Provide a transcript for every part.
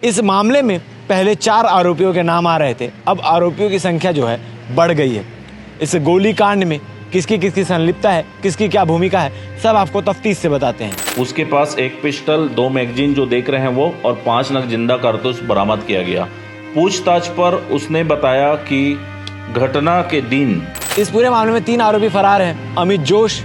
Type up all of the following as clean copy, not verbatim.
इस मामले में पहले 4 आरोपियों के नाम आ रहे थे, अब आरोपियों की संख्या जो है बढ़ गई है। इस गोलीकांड में किसकी किसकी संलिप्तता है, किसकी क्या भूमिका है, सब आपको तफ्तीश से बताते हैं। उसके पास एक पिस्टल, 2 मैगजीन जो देख रहे हैं वो, और 5 नग जिंदा कारतूस बरामद किया गया। पूछताछ पर उसने बताया कि घटना के दिन इस पूरे मामले में 3 आरोपी फरार हैं, अमित जोश,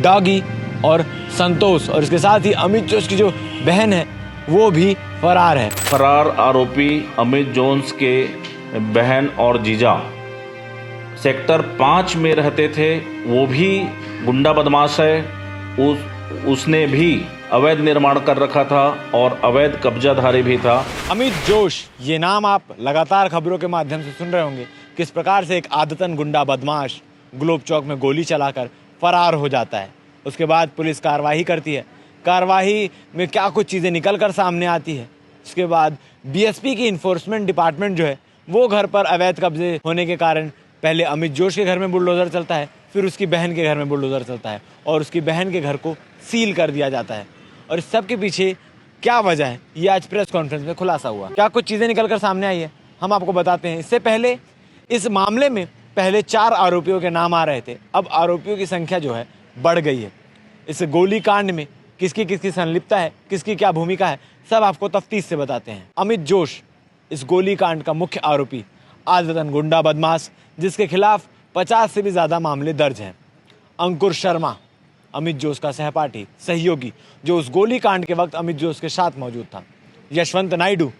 डॉगी और संतोष, और इसके साथ ही अमित जोश की जो बहन है वो भी फरार है। फरार आरोपी अमित जोन्स के बहन और जीजा सेक्टर 5 में रहते थे, वो भी गुंडा बदमाश है। उसने भी अवैध निर्माण कर रखा था और अवैध कब्जाधारी भी था। अमित जोश, ये नाम आप लगातार खबरों के माध्यम से सुन रहे होंगे, किस प्रकार से एक आदतन गुंडा बदमाश ग्लोब चौक में गोली चलाकर फरार हो जाता है। उसके बाद पुलिस कार्रवाई करती है, कार्रवाई में क्या कुछ चीज़ें निकल कर सामने आती है। उसके बाद बीएसपी की इन्फोर्समेंट डिपार्टमेंट जो है वो घर पर अवैध कब्जे होने के कारण पहले अमित जोश के घर में बुलडोज़र चलता है, फिर उसकी बहन के घर में बुलडोज़र चलता है और उसकी बहन के घर को सील कर दिया जाता है। और इस सब के पीछे क्या वजह है, ये आज प्रेस कॉन्फ्रेंस में खुलासा हुआ। क्या कुछ चीज़ें निकल कर सामने आई है, हम आपको बताते हैं। इससे पहले इस मामले में पहले 4 आरोपियों के नाम आ रहे थे, अब आरोपियों की संख्या जो है बढ़ गई है। इस गोलीकांड में किसकी किसकी संलिप्तता है, किसकी क्या भूमिका है, सब आपको तफ्तीश से बताते हैं। अमित जोश इस गोलीकांड का मुख्य आरोपी, आदतन गुंडा बदमाश जिसके खिलाफ 50 से भी ज़्यादा मामले दर्ज हैं। अंकुर शर्मा, अमित जोश का सहपाठी, सहयोगी, जो उस गोलीकांड के वक्त अमित जोश के साथ मौजूद था। यशवंत नायडू,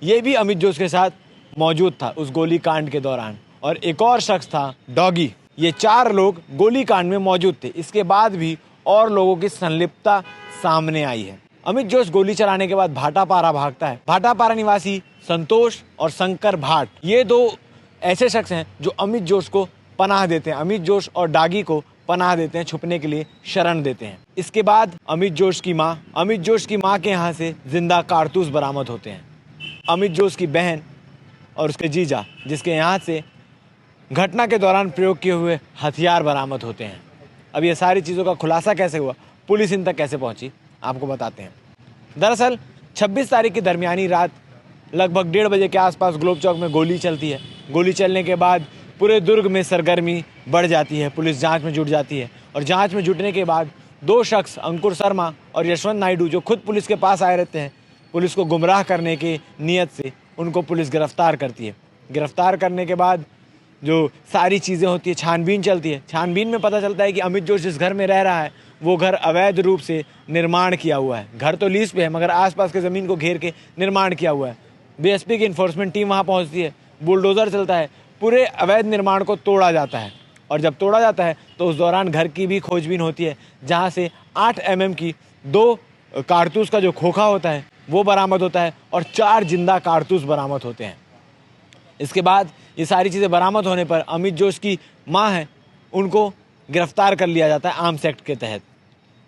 ये भी अमित जोश के साथ मौजूद था उस गोलीकांड के दौरान। और एक और शख्स था डॉगी। ये 4 लोग गोलीकांड में मौजूद थे। इसके बाद भी और लोगों की संलिप्तता सामने आई है। अमित जोश गोली चलाने के बाद भाटापारा भागता है। भाटापारा निवासी संतोष और शंकर भाट, ये 2 ऐसे शख्स हैं जो अमित जोश को पनाह देते हैं, अमित जोश और डागी को पनाह देते हैं, छुपने के लिए शरण देते हैं। इसके बाद अमित जोश की माँ के यहाँ से जिंदा कारतूस बरामद होते हैं। अमित जोश की बहन और उसके जीजा, जिसके यहाँ से घटना के दौरान प्रयोग किए हुए हथियार बरामद होते हैं। अब ये सारी चीज़ों का खुलासा कैसे हुआ, पुलिस इन तक कैसे पहुंची, आपको बताते हैं। दरअसल 26 तारीख की दरमियानी रात लगभग 1:30 बजे के आसपास ग्लोब चौक में गोली चलती है। गोली चलने के बाद पूरे दुर्ग में सरगर्मी बढ़ जाती है, पुलिस जांच में जुट जाती है। और जांच में जुटने के बाद 2 शख्स, अंकुर शर्मा और यशवंत नायडू, जो खुद पुलिस के पास आए रहते हैं, पुलिस को गुमराह करने की नीयत से उनको पुलिस गिरफ्तार करती है। गिरफ्तार करने के बाद जो सारी चीज़ें होती है, छानबीन चलती है। छानबीन में पता चलता है कि अमित जोश जिस घर में रह रहा है वो घर अवैध रूप से निर्माण किया हुआ है। घर तो लीज पे है मगर आसपास के ज़मीन को घेर के निर्माण किया हुआ है। बीएसपी की इन्फोर्समेंट टीम वहाँ पहुँचती है, बुलडोज़र चलता है, पूरे अवैध निर्माण को तोड़ा जाता है। और जब तोड़ा जाता है तो उस दौरान घर की भी खोजबीन होती है, जहाँ से 8 mm की 2 कारतूस का जो खोखा होता है वो बरामद होता है और 4 जिंदा कारतूस बरामद होते हैं। इसके बाद ये सारी चीज़ें बरामद होने पर अमित जोश की माँ है, उनको गिरफ्तार कर लिया जाता है आर्म्स एक्ट के तहत।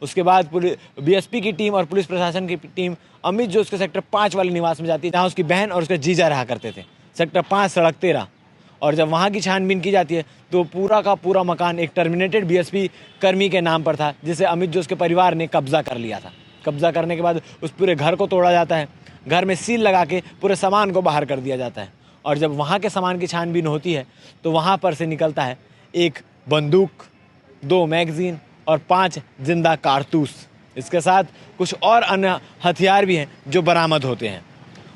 उसके बाद बीएसपी की टीम और पुलिस प्रशासन की टीम अमित जोश के सेक्टर 5 वाले निवास में जाती है, जहाँ उसकी बहन और उसके जीजा रहा करते थे, सेक्टर 5 सड़क 13। और जब वहाँ की छानबीन की जाती है तो पूरा का पूरा मकान एक टर्मिनेटेड बीएसपी कर्मी के नाम पर था, जिसे अमित जोश के परिवार ने कब्जा कर लिया था। कब्जा करने के बाद उस पूरे घर को तोड़ा जाता है, घर में सील लगा के पूरे सामान को बाहर कर दिया जाता है। और जब वहाँ के सामान की छानबीन होती है तो वहाँ पर से निकलता है एक बंदूक, 2 मैगजीन और 5 जिंदा कारतूस। इसके साथ कुछ और अन्य हथियार भी हैं जो बरामद होते हैं।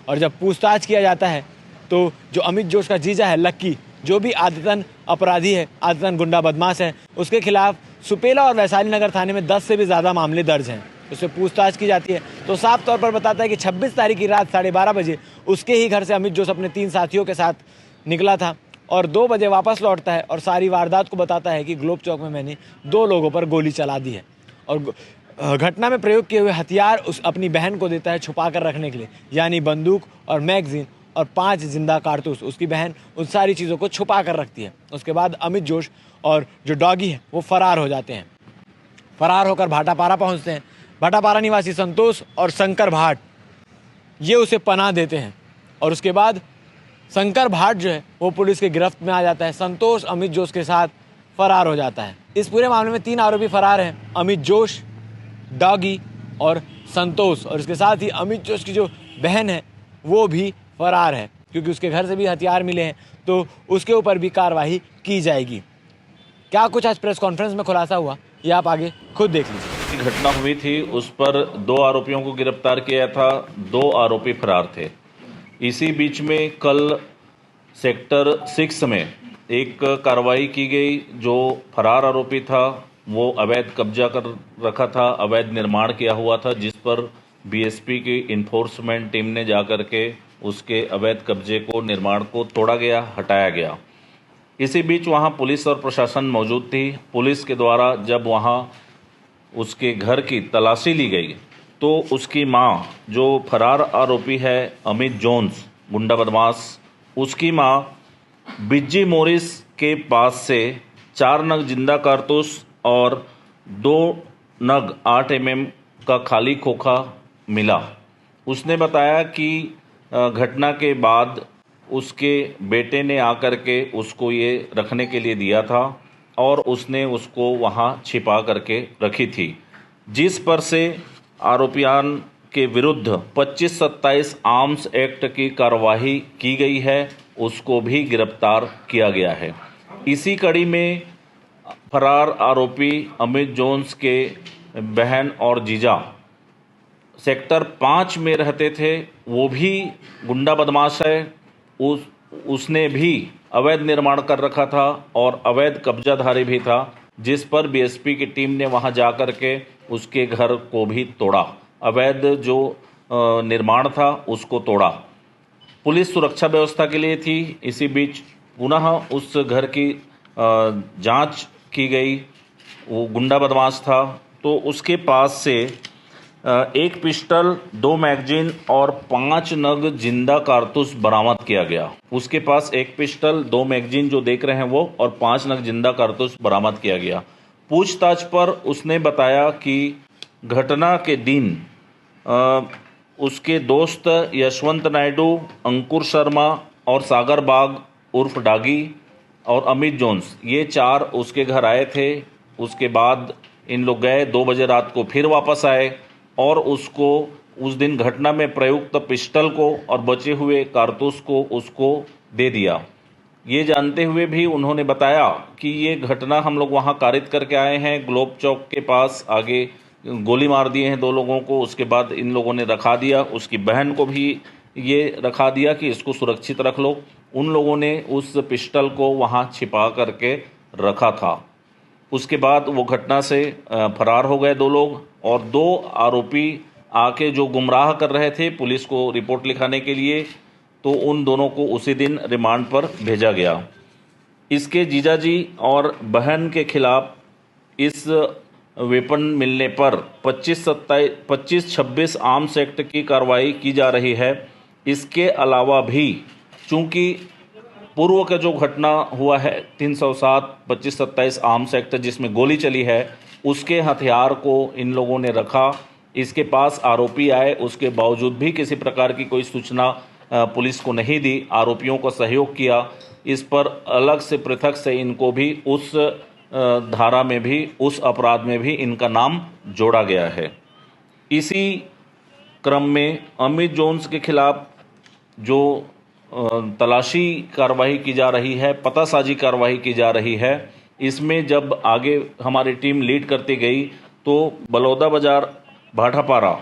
और जब पूछताछ किया जाता है तो जो अमित जोश का जीजा है लक्की, जो भी आदतन अपराधी है, आदतन गुंडा बदमाश है, उसके खिलाफ सुपेला और वैशाली नगर थाने में 10 से भी ज़्यादा मामले दर्ज हैं। उससे पूछताछ की जाती है तो साफ तौर पर बताता है कि 26 तारीख की रात 12:30 बजे उसके ही घर से अमित जोश अपने 3 साथियों के साथ निकला था और 2 बजे वापस लौटता है और सारी वारदात को बताता है कि ग्लोब चौक में मैंने 2 लोगों पर गोली चला दी है। और घटना में प्रयोग किए हुए हथियार उस अपनी बहन को देता है छुपा कर रखने के लिए, यानी बंदूक और मैगजीन और 5 जिंदा कारतूस। उसकी बहन उन सारी चीज़ों को छुपा कर रखती है। उसके बाद अमित जोश और जो डॉगी है वो फरार हो जाते हैं। फरार होकर भाटापारा पहुंचते हैं। भाटापारा निवासी संतोष और शंकर भाट, ये उसे पनाह देते हैं और उसके बाद शंकर भाट जो है वो पुलिस के गिरफ्त में आ जाता है। संतोष अमित जोश के साथ फरार हो जाता है। इस पूरे मामले में 3 आरोपी फरार हैं, अमित जोश, डॉगी और संतोष। और इसके साथ ही अमित जोश की जो बहन है वो भी फरार है, क्योंकि उसके घर से भी हथियार मिले हैं, तो उसके ऊपर भी कार्रवाई की जाएगी। क्या कुछ आज प्रेस कॉन्फ्रेंस में खुलासा हुआ, ये आप आगे खुद देख लीजिए। घटना हुई थी उस पर 2 आरोपियों को गिरफ्तार किया था, 2 आरोपी फरार थे। इसी बीच में कल सेक्टर 6 में एक कार्रवाई की गई। जो फरार आरोपी था वो अवैध कब्जा कर रखा था, अवैध निर्माण किया हुआ था, जिस पर बीएसपी की इन्फोर्समेंट टीम ने जाकर के उसके अवैध कब्जे को, निर्माण को तोड़ा गया, हटाया गया। इसी बीच वहां पुलिस और प्रशासन मौजूद थी। पुलिस के द्वारा जब वहां उसके घर की तलाशी ली गई तो उसकी मां, जो फरार आरोपी है अमित जोन्स गुंडा बदमाश, उसकी मां बिज्जी मोरिस के पास से 4 नग जिंदा कारतूस और 2 नग 8 mm का खाली खोखा मिला। उसने बताया कि घटना के बाद उसके बेटे ने आकर के उसको ये रखने के लिए दिया था और उसने उसको वहाँ छिपा करके रखी थी, जिस पर से आरोपियान के विरुद्ध 25-27 आर्म्स एक्ट की कार्यवाही की गई है, उसको भी गिरफ्तार किया गया है। इसी कड़ी में फरार आरोपी अमित जोन्स के बहन और जीजा सेक्टर 5 में रहते थे, वो भी गुंडा बदमाश है। उसने भी अवैध निर्माण कर रखा था और अवैध कब्जाधारी भी था, जिस पर बीएसपी की टीम ने वहां जाकर के उसके घर को भी तोड़ा, अवैध जो निर्माण था उसको तोड़ा। पुलिस सुरक्षा व्यवस्था के लिए थी। इसी बीच पुनः उस घर की जांच की गई। वो गुंडा बदमाश था, तो उसके पास से 1 पिस्टल, 2 मैगजीन और 5 नग जिंदा कारतूस बरामद किया गया। उसके पास 1 पिस्टल, 2 मैगजीन जो देख रहे हैं वो, और 5 नग जिंदा कारतूस बरामद किया गया। पूछताछ पर उसने बताया कि घटना के दिन उसके दोस्त यशवंत नायडू, अंकुर शर्मा और सागर बाग उर्फ डागी और अमित जोन्स, ये 4 उसके घर आए थे। उसके बाद इन लोग गए, 2 बजे रात को फिर वापस आए और उसको उस दिन घटना में प्रयुक्त पिस्टल को और बचे हुए कारतूस को उसको दे दिया। ये जानते हुए भी उन्होंने बताया कि ये घटना हम लोग वहाँ कारित करके आए हैं, ग्लोब चौक के पास आगे गोली मार दिए हैं 2 लोगों को। उसके बाद इन लोगों ने रखा दिया, उसकी बहन को भी ये रखा दिया कि इसको सुरक्षित रख लो। उन लोगों ने उस पिस्टल को वहाँ छिपा करके रखा था। उसके बाद वो घटना से फरार हो गए 2 लोग, और 2 आरोपी आके जो गुमराह कर रहे थे पुलिस को रिपोर्ट लिखाने के लिए, तो उन दोनों को उसी दिन रिमांड पर भेजा गया। इसके जीजाजी और बहन के खिलाफ इस वेपन मिलने पर 25-26 आर्म्स एक्ट की कार्रवाई की जा रही है। इसके अलावा भी चूंकि पूर्व का जो घटना हुआ है 307, 25-27 आर्म्स एक्ट जिसमें गोली चली है, उसके हथियार को इन लोगों ने रखा। इसके पास आरोपी आए, उसके बावजूद भी किसी प्रकार की कोई सूचना पुलिस को नहीं दी, आरोपियों को सहयोग किया। इस पर अलग से पृथक से इनको भी उस धारा में भी, उस अपराध में भी इनका नाम जोड़ा गया है। इसी क्रम में अमित जोन्स के खिलाफ जो तलाशी कार्रवाई की जा रही है, पतासाजी कार्रवाई की जा रही है, इसमें जब आगे हमारी टीम लीड करती गई तो बलौदा बाजार भाटापारा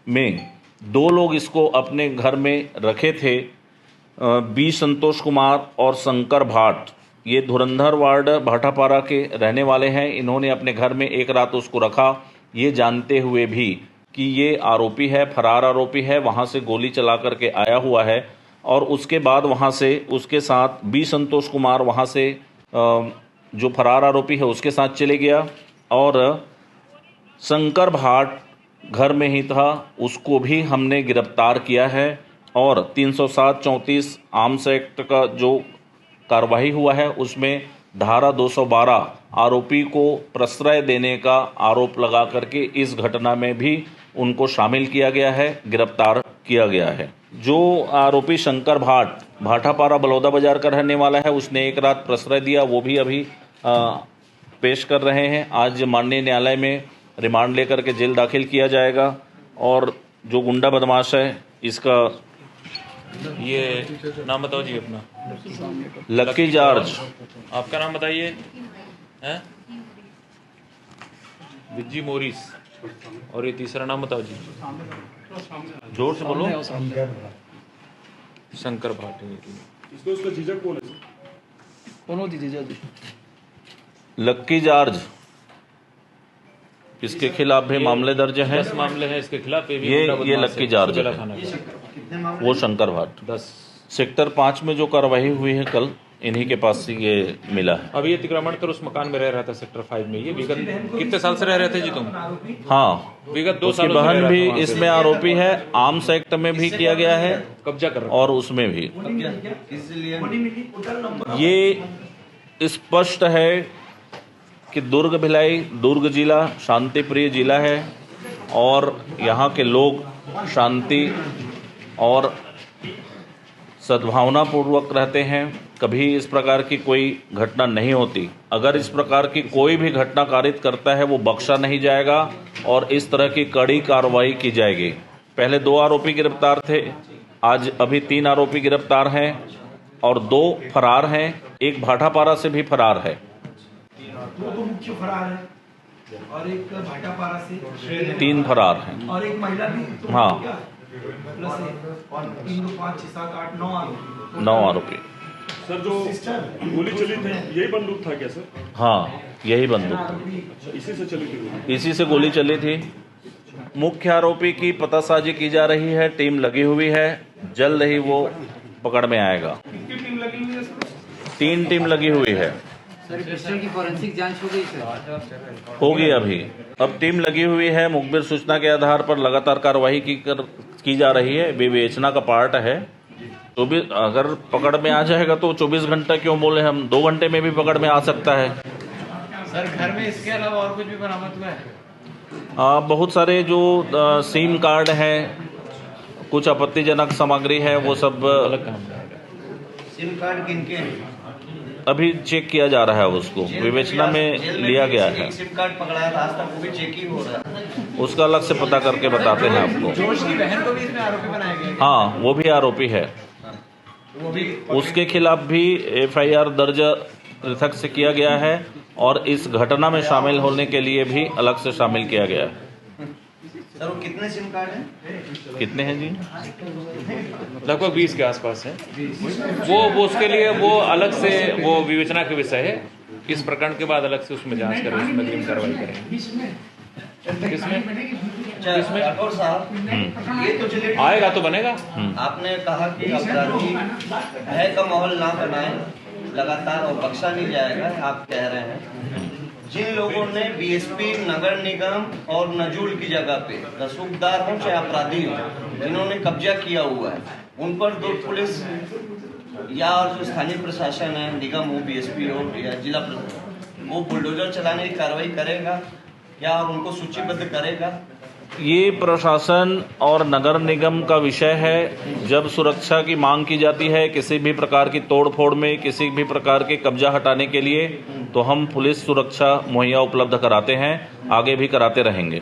में 2 लोग इसको अपने घर में रखे थे, बी संतोष कुमार और शंकर भाट। ये धुरंधर वार्ड भाटापारा के रहने वाले हैं। इन्होंने अपने घर में एक रात उसको रखा, ये जानते हुए भी कि ये आरोपी है, फरार आरोपी है, वहाँ से गोली चला करके आया हुआ है। और उसके बाद वहाँ से उसके साथ बी संतोष कुमार वहाँ से जो फरार आरोपी है उसके साथ चले गया, और शंकर भाट घर में ही था, उसको भी हमने गिरफ्तार किया है। और 307-34 आर्म्स एक्ट का जो कार्रवाई हुआ है उसमें धारा 212 आरोपी को प्रश्रय देने का आरोप लगा करके इस घटना में भी उनको शामिल किया गया है, गिरफ्तार किया गया है। जो आरोपी शंकर भाट भाटापारा बलौदा बाजार का रहने वाला है, उसने एक रात प्रश्रय दिया, वो भी अभी पेश कर रहे हैं। आज माननीय न्यायालय में रिमांड लेकर के जेल दाखिल किया जाएगा। और जो गुंडा बदमाश है, इसका ये नाम बताओ जी अपना। लक्की जॉर्ज। आपका नाम बताइए। हैं? विज्जी मोरिस। और ये तीसरा नाम बताओ जी। जोर से बोलो। शंकर भाटी। इसको उसका झिझक कौन है? कौन होती जीजा जी? लक्की जॉर्ज, इसके खिलाफ भी मामले दर्ज हैं। 10 मामले हैं इसके खिलाफ। ये लक्की जॉर्ज है, वो शंकर भाट। 10। सेक्टर 5 में जो कार्रवाई हुई है कल, इन्हीं के पास से ये मिला है। अभी ये अतिक्रमण कर उस मकान में रह रहा था सेक्टर 5 में। ये विगत कितने साल से रह रहे थे जी तुम? हाँ, विगत 2 उसकी साल बहन भी इसमें आरोपी है। आर्म्स एक्ट में भी किया गया है कब्जा कर रहा और उसमें भी। ये स्पष्ट है कि दुर्ग भिलाई, दुर्ग जिला शांति प्रिय जिला है और यहाँ के लोग शांति और सद्भावना पूर्वक रहते हैं। कभी इस प्रकार की कोई घटना नहीं होती। अगर इस प्रकार की कोई भी घटना कारित करता है वो बख्शा नहीं जाएगा और इस तरह की कड़ी कार्रवाई की जाएगी। पहले 2 आरोपी गिरफ्तार थे, आज अभी 3 आरोपी गिरफ्तार हैं और 2 फरार हैं। एक भाटापारा से भी फरार है। 2 मुख्य फरार है और एक भाटापारा से 3 फरार हैं और एक महिला भी तो हाँ। प्लस 3 2 5 6 7 8 9 आरोपी। 9 आरोपी। सर जो गोली चली थी यही बंदूक था क्या सर? हाँ, यही बंदूक था। इसी से चली थी गोली? इसी से गोली चली थी। मुख्य आरोपी की पतासाजी की जा रही है, टीम लगी हुई है, जल्द ही वो पकड़ में आएगा। 3 टीम लगी हुई है। सर पिस्टल की फॉरेंसिक जांच हो गई सर? होगी अभी। अब टीम लगी हुई है, मुखबिर सूचना के आधार पर लगातार कार्रवाई की जा रही है। विवेचना का पार्ट है। 24 अगर पकड़ में आ जाएगा तो 24 घंटा क्यों बोले हम, 2 घंटे में भी पकड़ में आ सकता है। सर घर में इसके अलावा और कुछ भी बरामद हुआ है? बहुत सारे जो सिम कार्ड है, कुछ आपत्तिजनक सामग्री है, वो सब अलग काम है। सिम कार्ड किनके हैं? अभी चेक किया जा रहा है, उसको विवेचना में लिया गया है। सिम कार्ड पकड़ाया था, आज तक वो भी चेक ही हो रहा है। उसका अलग से पता करके बताते हैं आपको। जोश की बहन को भी इसमें आरोपी बनाया गया है? हाँ, वो भी आरोपी है। वो भी उसके खिलाफ भी FIR दर्ज पृथक से किया गया है और इस घटना में शामिल होने के लिए भी अलग से शामिल किया गया है। सर वो कितने सिम कार्ड हैं? कितने हैं जी? लगभग 20 के आसपास है। वो उसके लिए वो अलग से वो विवेचना के विषय है। इस प्रकरण के बाद अलग से उसमें जांच करें, उसमें अग्रिम कार्रवाई करेंगे। किसमें? राठौर साहब, ये तो चलिए आएगा तो बनेगा। आपने कहा कि अपराधी भय का माहौल ना बनाए लगातार और बख्शा नहीं जाएगा, आप कह रहे हैं। जिन लोगों ने BSP नगर निगम और नजूल की जगह पे रसूखदार हो चाहे अपराधी हो, जिन्होंने कब्जा किया हुआ है, उन पर दुर्ग पुलिस या और जो स्थानीय प्रशासन है, निगम हो, BSP हो या जिला प्रशासन, वो बुलडोजर चलाने की कार्रवाई करेगा या और उनको सूचीबद्ध करेगा? ये प्रशासन और नगर निगम का विषय है। जब सुरक्षा की मांग की जाती है किसी भी प्रकार की तोड़फोड़ में, किसी भी प्रकार के कब्जा हटाने के लिए, तो हम पुलिस सुरक्षा मुहैया उपलब्ध कराते हैं, आगे भी कराते रहेंगे।